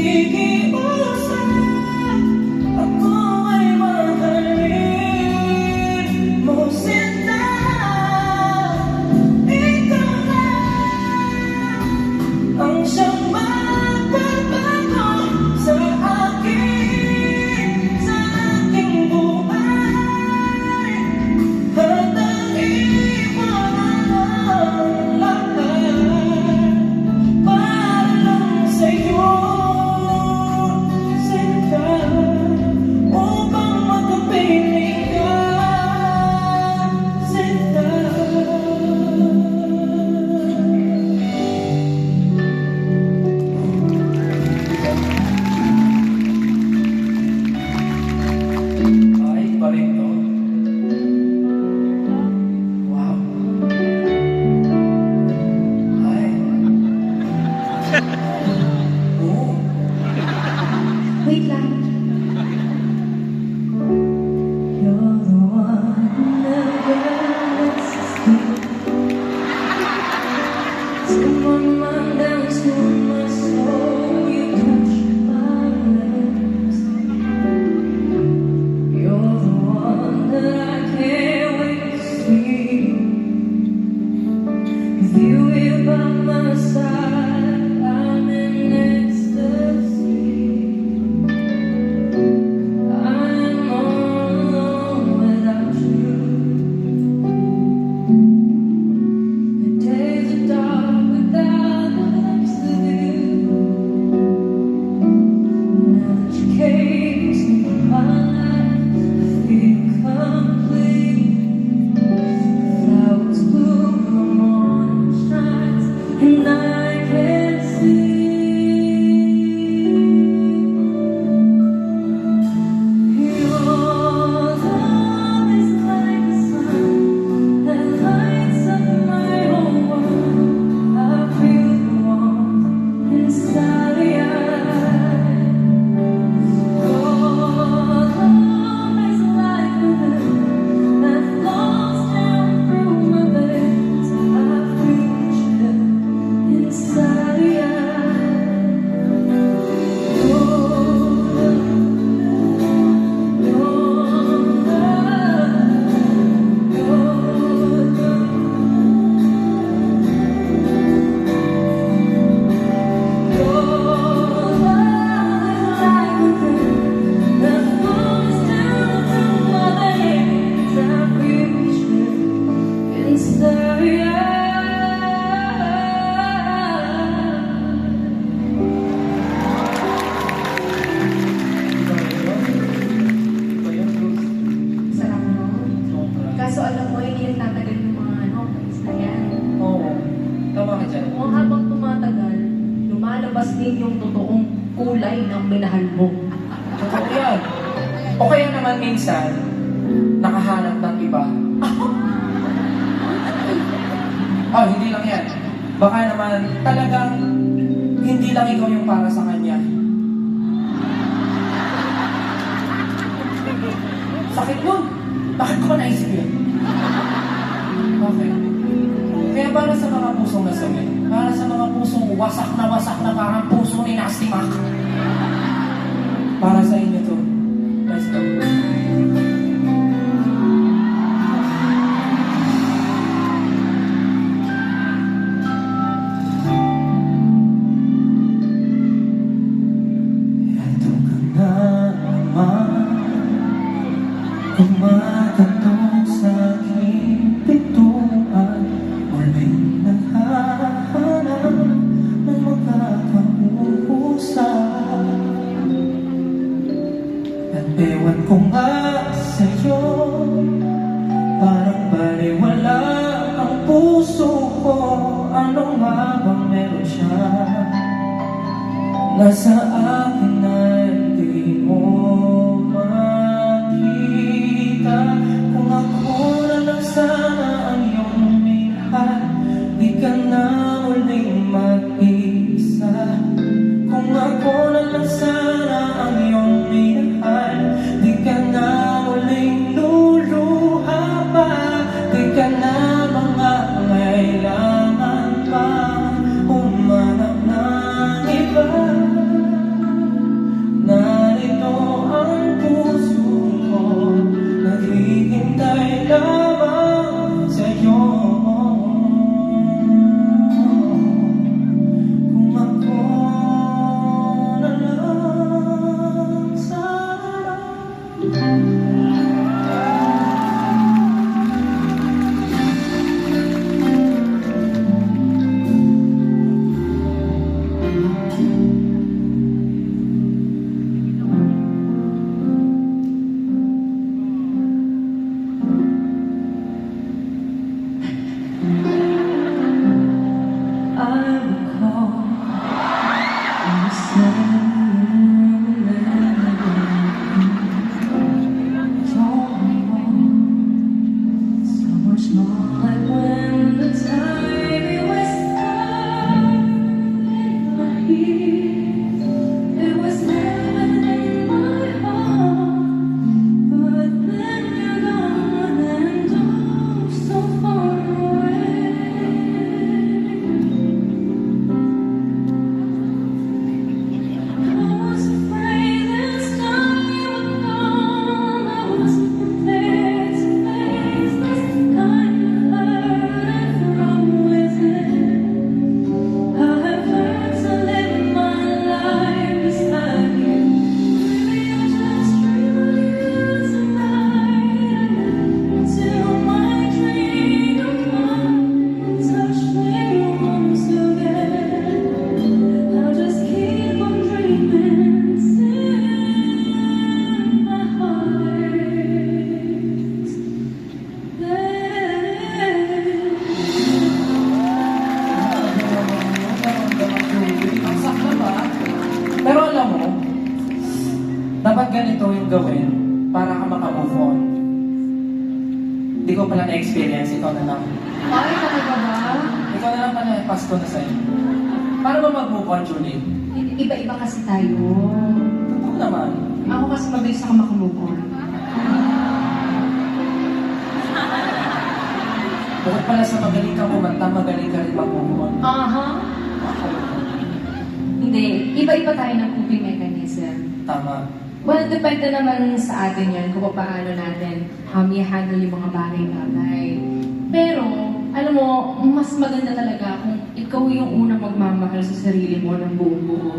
nakikiusap, ako ay mahalin mo sinta. Ikaw na ang siyang magbabago sa aking buhay. Hanggang iwanan ang lahat para lang sa'yo, sinta, upang makapiling ka, sinta. Ay, iba rin to. Wow. Ay. Oh. Wait lang. You're the one that gets me. Someone man dance to my soul. You touch my lips. You're the one that I can't wait to see. With you here by my side, I'm in ecstasy. I'm all alone without you. The days are dark without the lights of you. Now that you came into my life, I feel complete. Flowers bloom, the morning shines, and I can see. Your love is like the sun that lights up my whole world. I feel the warmth inside your eyes. Your love is like the wind that flows down through my veins. I feel the chill inside your eyes. Iba yun, Rose. Sarap mo. Sobra. Kaso alam mo, hindi nagtatagal yung mga praise na yan. Oo. Tama ka dyan. Kung habang tumatagal, lumalabas din yung totoong kulay ng minahal mo. Totoo yan. O kaya naman minsan, nakahanap ng iba. Hindi lang yan. Baka naman talagang hindi lang ikaw yung para sa kanya. Sakit nun. Bakit ko ba naisip yun? Okay. Kaya para sa mga pusong nasawin, para sa mga pusong wasak na parang puso ni Nasty Mac, para sa inyo to. Let's go. Ito ka na naman, kumatanong sa aking pintuan, muling naghahanap ng makakausap. At ewan ko nga sa'yo, parang baliwala ang puso ko. Ano nga bang meron siya nasa akin na hindi mo makita? Kung ako na lang sana ang iyong minahal, di ka na uling mag-isa. Kung ako na lang sana ang iyong minahal, di ka na uling luluha pa. Di ka na mangangailangan pa humanap ng iba. It was heaven in my heart, but then you're gone and oh, so far away. I was afraid this time you would come. I wasn't prepared to face this kind of hurt from within. I have learned to live my life beside you. Maybe I'll just dream of you tonight, until my dream of mine touch me once again. I'll just keep on dreaming in my heart. Ang sakla ba? Pero alam mo, dapat ganito yung gawin para ka makamove on. Hindi ko pala na-experience, ikaw na lang. Ay, talaga ba? Ikaw na lang pala, pass ko na sa'yo. Para ba mag-move on, Julie? Iba-iba kasi tayo. Totoo naman. Ako kasi mabilis ako makamove on. Bukod pala sa magaling ka kumanta, magaling ka rin mag-move on. Aha. Hindi. Iba-iba tayo ng coping mechanism. Tama. Well, depende naman sa atin yan kung paano natin i-handle yung mga bagay-bagay. Pero, alam mo, mas maganda talaga kung ikaw yung unang magmamahal sa sarili mo ng buong buo.